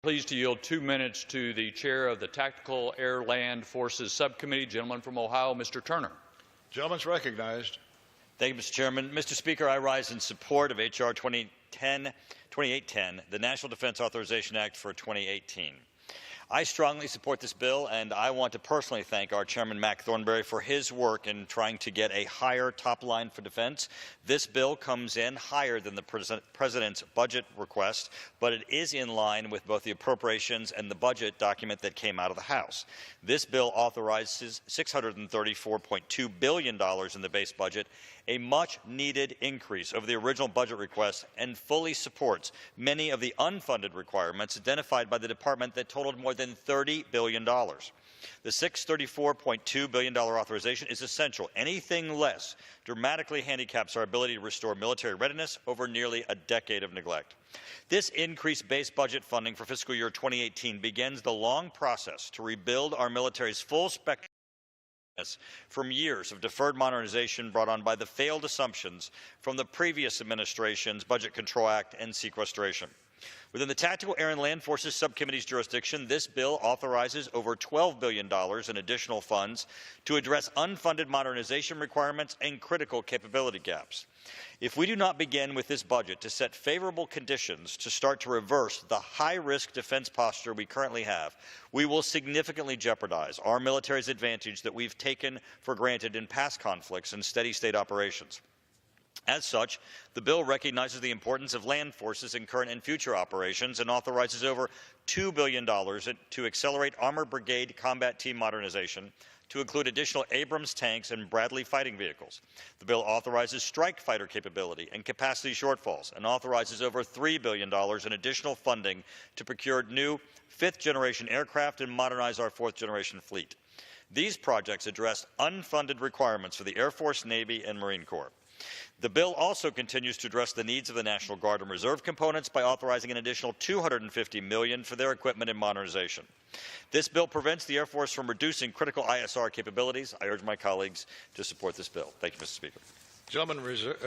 Pleased to yield 2 minutes to the chair of the Tactical Air Land Forces Subcommittee, gentleman from Ohio, Mr. Turner. Gentleman's recognized. Thank you, Mr. Chairman. Mr. Speaker, I rise in support of H.R. 2810, the National Defense Authorization Act for 2018. I strongly support this bill, and I want to personally thank our Chairman Mac Thornberry for his work in trying to get a higher top line for defense. This bill comes in higher than the President's budget request, but it is in line with both the appropriations and the budget document that came out of the House. This bill authorizes $634.2 billion in the base budget, a much-needed increase over the original budget request, and fully supports many of the unfunded requirements identified by the Department that totaled more than $30 billion. The $634.2 billion authorization is essential. Anything less dramatically handicaps our ability to restore military readiness over nearly a decade of neglect. This increased base budget funding for fiscal year 2018 begins the long process to rebuild our military's full spectrum from years of deferred modernization brought on by the failed assumptions from the previous administration's Budget Control Act and sequestration. Within the Tactical Air and Land Forces Subcommittee's jurisdiction, this bill authorizes over $12 billion in additional funds to address unfunded modernization requirements and critical capability gaps. If we do not begin with this budget to set favorable conditions to start to reverse the high-risk defense posture we currently have, we will significantly jeopardize our military's advantage that we've taken for granted in past conflicts and steady-state operations. As such, the bill recognizes the importance of land forces in current and future operations and authorizes over $2 billion to accelerate Armored Brigade combat team modernization, to include additional Abrams tanks and Bradley fighting vehicles. The bill authorizes strike fighter capability and capacity shortfalls and authorizes over $3 billion in additional funding to procure new fifth-generation aircraft and modernize our fourth-generation fleet. These projects address unfunded requirements for the Air Force, Navy, and Marine Corps. The bill also continues to address the needs of the National Guard and Reserve components by authorizing an additional $250 million for their equipment and modernization. This bill prevents the Air Force from reducing critical ISR capabilities. I urge my colleagues to support this bill. Thank you, Mr. Speaker.